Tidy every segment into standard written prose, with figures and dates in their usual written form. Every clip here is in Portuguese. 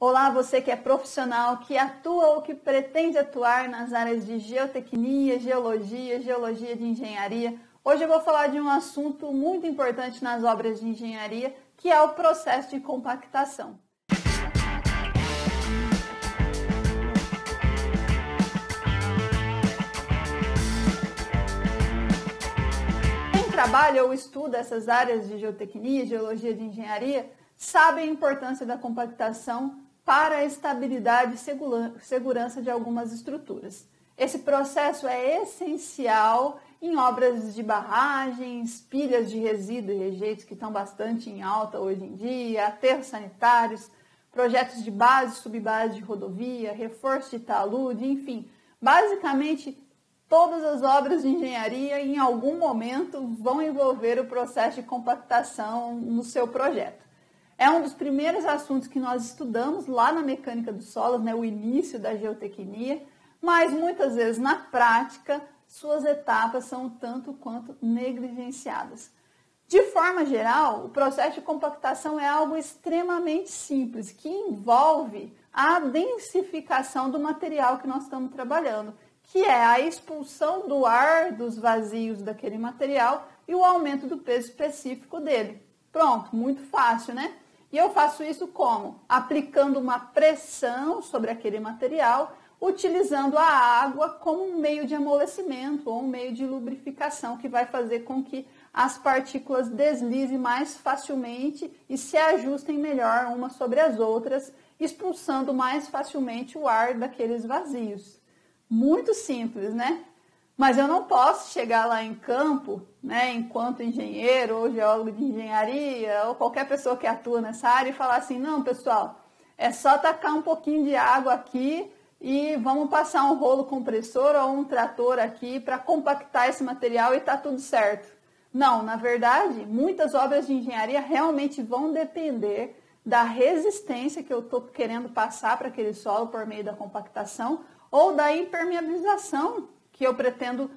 Olá, você que é profissional, que atua ou que pretende atuar nas áreas de geotecnia, geologia de engenharia. Hoje eu vou falar de um assunto muito importante nas obras de engenharia, que é o processo de compactação. Quem trabalha ou estuda essas áreas de geotecnia, geologia de engenharia, sabe a importância da compactação para a estabilidade e segurança de algumas estruturas. Esse processo é essencial em obras de barragens, pilhas de resíduos e rejeitos que estão bastante em alta hoje em dia, aterros sanitários, projetos de base e subbase de rodovia, reforço de talude, enfim. Basicamente, todas as obras de engenharia em algum momento vão envolver o processo de compactação no seu projeto. É um dos primeiros assuntos que nós estudamos lá na mecânica dos solos, né, o início da geotecnia, mas muitas vezes na prática suas etapas são tanto quanto negligenciadas. De forma geral, o processo de compactação é algo extremamente simples, que envolve a densificação do material que nós estamos trabalhando, que é a expulsão do ar dos vazios daquele material e o aumento do peso específico dele. Pronto, muito fácil, né? E eu faço isso como? Aplicando uma pressão sobre aquele material, utilizando a água como um meio de amolecimento ou um meio de lubrificação que vai fazer com que as partículas deslizem mais facilmente e se ajustem melhor umas sobre as outras, expulsando mais facilmente o ar daqueles vazios. Muito simples, né? Mas eu não posso chegar lá em campo, né, enquanto engenheiro ou geólogo de engenharia ou qualquer pessoa que atua nessa área e falar assim, não, pessoal, é só tacar um pouquinho de água aqui e vamos passar um rolo compressor ou um trator aqui para compactar esse material e tá tudo certo. Não, na verdade, muitas obras de engenharia realmente vão depender da resistência que eu estou querendo passar para aquele solo por meio da compactação ou da impermeabilização que eu pretendo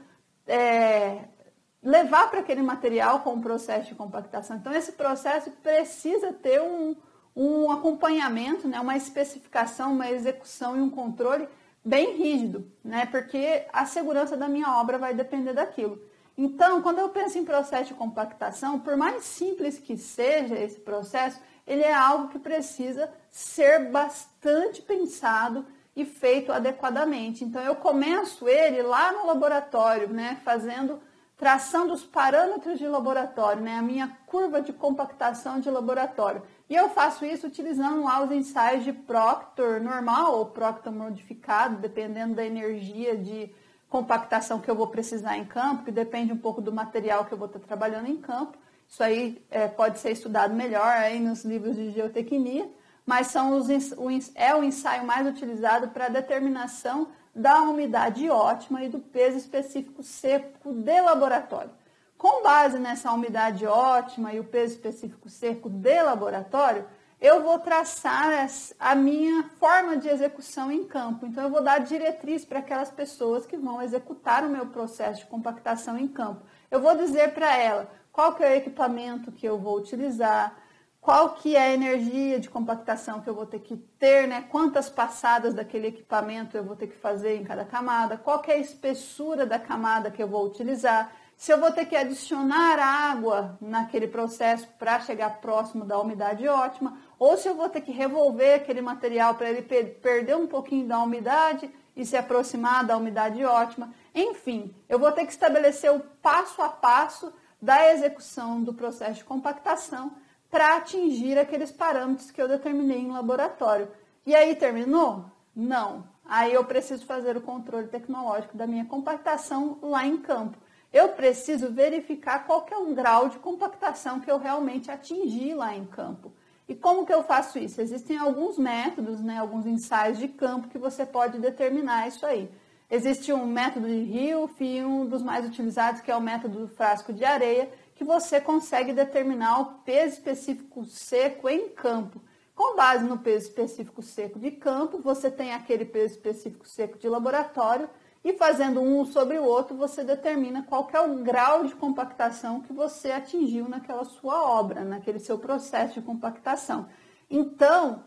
levar para aquele material com o processo de compactação. Então, esse processo precisa ter um acompanhamento, né, uma especificação, uma execução e um controle bem rígido, né, porque a segurança da minha obra vai depender daquilo. Então, quando eu penso em processo de compactação, por mais simples que seja esse processo, ele é algo que precisa ser bastante pensado e feito adequadamente. Então, eu começo ele lá no laboratório, né, traçando os parâmetros de laboratório, né, a minha curva de compactação de laboratório. E eu faço isso utilizando lá os ensaios de Proctor normal ou Proctor modificado, dependendo da energia de compactação que eu vou precisar em campo, que depende um pouco do material que eu vou estar trabalhando em campo. Isso aí pode ser estudado melhor aí nos livros de geotecnia, mas é o ensaio mais utilizado para a determinação da umidade ótima e do peso específico seco de laboratório. Com base nessa umidade ótima e o peso específico seco de laboratório, eu vou traçar a minha forma de execução em campo. Então, eu vou dar diretriz para aquelas pessoas que vão executar o meu processo de compactação em campo. Eu vou dizer para ela qual que é o equipamento que eu vou utilizar, qual que é a energia de compactação que eu vou ter que ter, né? Quantas passadas daquele equipamento eu vou ter que fazer em cada camada, qual que é a espessura da camada que eu vou utilizar, se eu vou ter que adicionar água naquele processo para chegar próximo da umidade ótima, ou se eu vou ter que revolver aquele material para ele perder um pouquinho da umidade e se aproximar da umidade ótima. Enfim, eu vou ter que estabelecer o passo a passo da execução do processo de compactação para atingir aqueles parâmetros que eu determinei em laboratório. E aí terminou? Não. Aí eu preciso fazer o controle tecnológico da minha compactação lá em campo. Eu preciso verificar qual que é o grau de compactação que eu realmente atingi lá em campo. E como que eu faço isso? Existem alguns métodos, né, alguns ensaios de campo que você pode determinar isso aí. Existe um método de Hilf e um dos mais utilizados, que é o método do frasco de areia, que você consegue determinar o peso específico seco em campo. Com base no peso específico seco de campo, você tem aquele peso específico seco de laboratório e fazendo um sobre o outro, você determina qual que é o grau de compactação que você atingiu naquela sua obra, naquele seu processo de compactação. Então,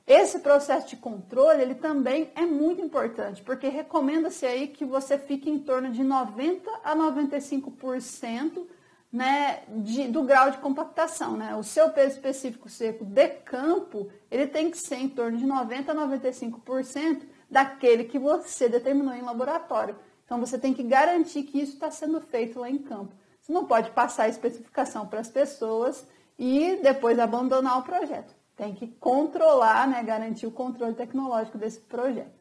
Esse processo de controle, ele também é muito importante, porque recomenda-se aí que você fique em torno de 90 a 95%, né, do grau de compactação, né? O seu peso específico seco de campo, ele tem que ser em torno de 90 a 95% daquele que você determinou em laboratório. Então, você tem que garantir que isso está sendo feito lá em campo. Você não pode passar a especificação para as pessoas e depois abandonar o projeto. Tem que controlar, né, garantir o controle tecnológico desse projeto.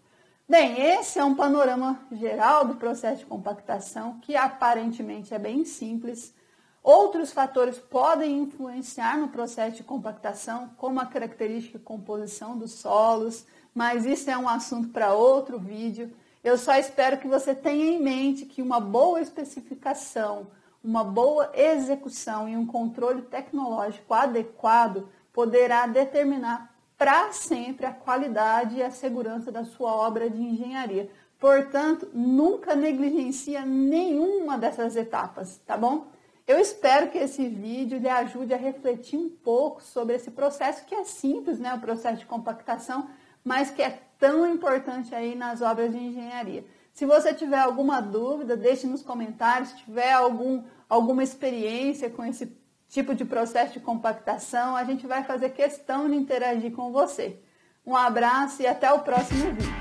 Bem, esse é um panorama geral do processo de compactação, que aparentemente é bem simples. Outros fatores podem influenciar no processo de compactação, como a característica e composição dos solos, mas isso é um assunto para outro vídeo. Eu só espero que você tenha em mente que uma boa especificação, uma boa execução e um controle tecnológico adequado poderá determinar para sempre a qualidade e a segurança da sua obra de engenharia. Portanto, nunca negligencie nenhuma dessas etapas, tá bom? Eu espero que esse vídeo lhe ajude a refletir um pouco sobre esse processo que é simples, né, o processo de compactação, mas que é tão importante aí nas obras de engenharia. Se você tiver alguma dúvida, deixe nos comentários. Se tiver alguma experiência com esse tipo de processo de compactação, a gente vai fazer questão de interagir com você. Um abraço e até o próximo vídeo.